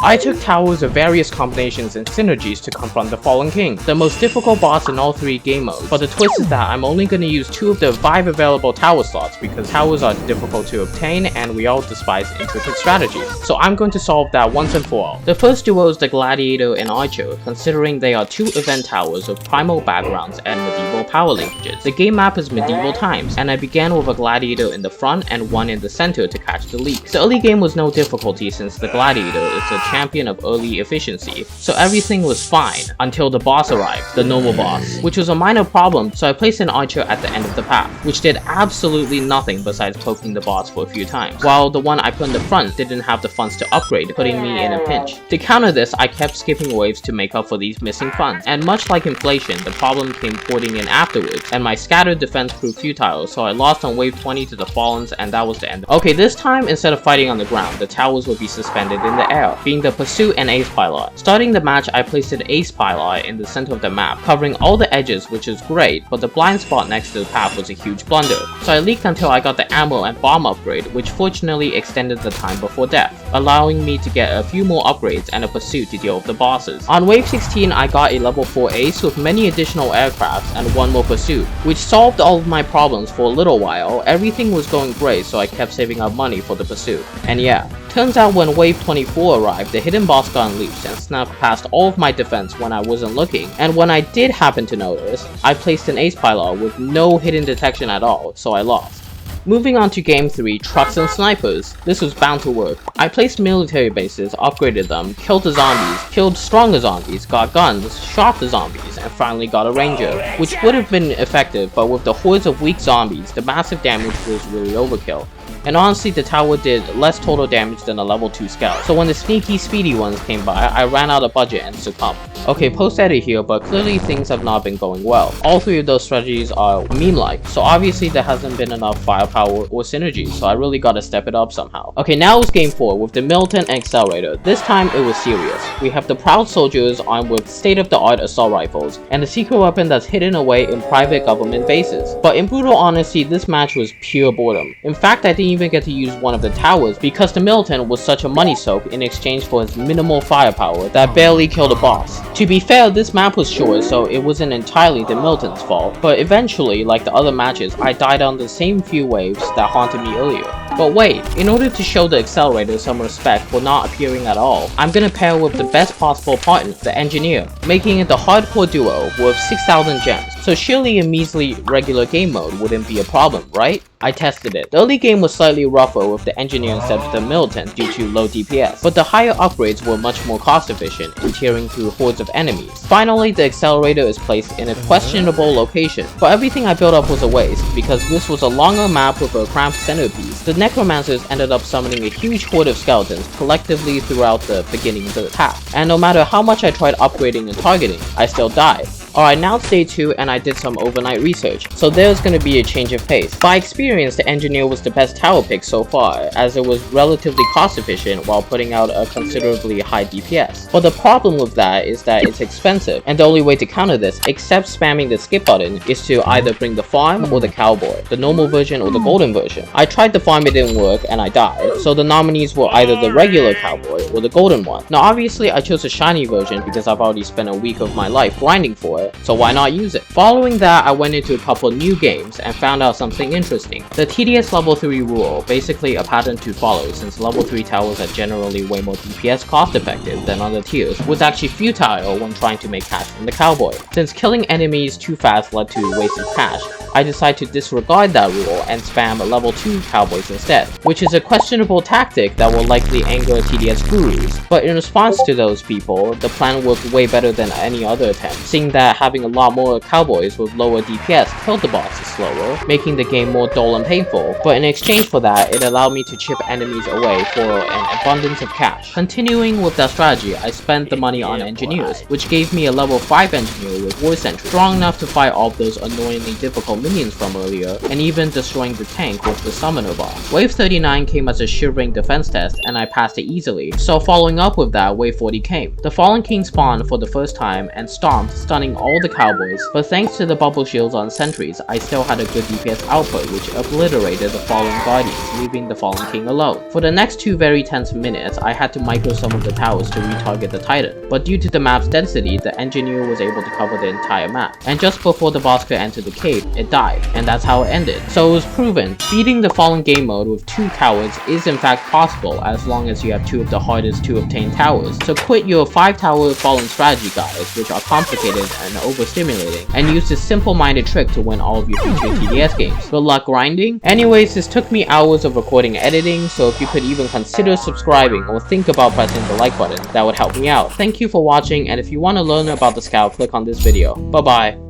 I took towers of various combinations and synergies to confront the Fallen King, the most difficult boss in all 3 game modes, but the twist is that I'm only going to use 2 of the 5 available tower slots because towers are difficult to obtain and we all despise intricate strategy. So I'm going to solve that once and for all. The first duo is the Gladiator and Archer, considering they are 2 event towers with primal backgrounds and medieval power linkages. The game map is medieval times, and I began with a Gladiator in the front and one in the center to catch the leaks. The early game was no difficulty since the Gladiator is a champion of early efficiency, so everything was fine until the boss arrived, the normal boss, which was a minor problem, so I placed an Archer at the end of the path, which did absolutely nothing besides poking the boss for a few times, while the one I put in the front didn't have the funds to upgrade, putting me in a pinch. To counter this, I kept skipping waves to make up for these missing funds, and much like inflation, the problem came porting in afterwards, and my scattered defense proved futile, so I lost on wave 20 to the Fallens, and that was the end. Okay, this time, instead of fighting on the ground, the towers would be suspended in the air, being the Pursuit and Ace Pilot. Starting the match, I placed an Ace Pilot in the center of the map, covering all the edges, which is great, but the blind spot next to the path was a huge blunder. So I leaked until I got the ammo and bomb upgrade, which fortunately extended the time before death, allowing me to get a few more upgrades and a Pursuit to deal with the bosses. On wave 16, I got a level 4 Ace with many additional aircrafts and one more Pursuit, which solved all of my problems for a little while. Everything was going great, so I kept saving up money for the Pursuit. And yeah, turns out when wave 24 arrived, the hidden boss got unleashed and snuck past all of my defense when I wasn't looking, and when I did happen to notice, I placed an Ace Pilot with no hidden detection at all, so I lost. Moving on to game 3, Trucks and Snipers. This was bound to work. I placed military bases, upgraded them, killed the zombies, killed stronger zombies, got guns, shot the zombies, and finally got a ranger, which would have been effective, but with the hordes of weak zombies, the massive damage was really overkill. And honestly, the tower did less total damage than a level 2 scout, so when the sneaky speedy ones came by, I ran out of budget and succumbed. Okay, post-edit here, but clearly things have not been going well. All 3 of those strategies are meme-like, so obviously there hasn't been enough firepower or synergy, so I really gotta step it up somehow. Okay, now it's game 4 with the Militant Accelerator. This time it was serious. We have the Proud Soldiers armed with state-of-the-art assault rifles, and a secret weapon that's hidden away in private government bases. But in brutal honesty, this match was pure boredom. In fact, I didn't even get to use one of the towers because the Militant was such a money soak in exchange for his minimal firepower that barely killed a boss. To be fair, this map was short, so it wasn't entirely the Militant's fault, but eventually, like the other matches, I died on the same few waves that haunted me earlier. But wait, in order to show the Accelerator some respect for not appearing at all, I'm gonna pair with the best possible partner, the Engineer, making it the hardcore duo with 6,000 gems, so surely a measly regular game mode wouldn't be a problem, right? I tested it. The early game was slightly rougher with the Engineer instead of the Militant due to low DPS, but the higher upgrades were much more cost efficient in tearing through hordes of enemies. Finally, the Accelerator is placed in a questionable location, but everything I built up was a waste, because this was a longer map with a cramped centerpiece. The Necromancers ended up summoning a huge horde of skeletons collectively throughout the beginning of the path, and no matter how much I tried upgrading and targeting, I still died. Alright, now it's day 2 and I did some overnight research, so there's gonna be a change of pace. By experience, the Engineer was the best tower pick so far, as it was relatively cost efficient while putting out a considerably high DPS. But the problem with that is that it's expensive, and the only way to counter this, except spamming the skip button, is to either bring the farm or the cowboy, the normal version or the golden version. I tried the farm, it didn't work, and I died, so the nominees were either the regular cowboy or the golden one. Now obviously I chose the shiny version because I've already spent a week of my life grinding for it, so why not use it? Following that, I went into a couple new games and found out something interesting. The TDS level 3 rule, basically a pattern to follow since level 3 towers are generally way more DPS cost effective than other tiers, was actually futile when trying to make cash from the cowboy. Since killing enemies too fast led to wasted cash, I decided to disregard that rule and spam level 2 cowboys instead, which is a questionable tactic that will likely anger TDS gurus. But in response to those people, the plan worked way better than any other attempt, seeing that having a lot more cowboys with lower DPS killed the bosses slower, making the game more dull and painful, but in exchange for that, it allowed me to chip enemies away for an abundance of cash. Continuing with that strategy, I spent the money on Engineers, which gave me a level 5 Engineer with War Sentry, strong enough to fight all of those annoyingly difficult minions from earlier, and even destroying the tank with the summoner boss. Wave 39 came as a shivering defense test, and I passed it easily, so following up with that, Wave 40 came. The Fallen King spawned for the first time and stomped, stunning all the cowboys, but thanks to the bubble shields on sentries, I still had a good DPS output which obliterated the Fallen Guardians, leaving the Fallen King alone. For the next 2 very tense minutes, I had to micro some of the towers to retarget the Titan, but due to the map's density, the engineer was able to cover the entire map, and just before the boss could enter the cave, it died, and that's how it ended. So it was proven, beating the Fallen game mode with 2 cowards is in fact possible as long as you have 2 of the hardest to obtain towers. So quit your 5 tower Fallen strategy guides, which are complicated and overstimulating, and use this simple-minded trick to win all of your future TDS games. Good luck grinding? Anyways, this took me hours of recording and editing, so if you could even consider subscribing or think about pressing the like button, that would help me out. Thank you for watching, and if you want to learn about the Scout, click on this video. Bye bye.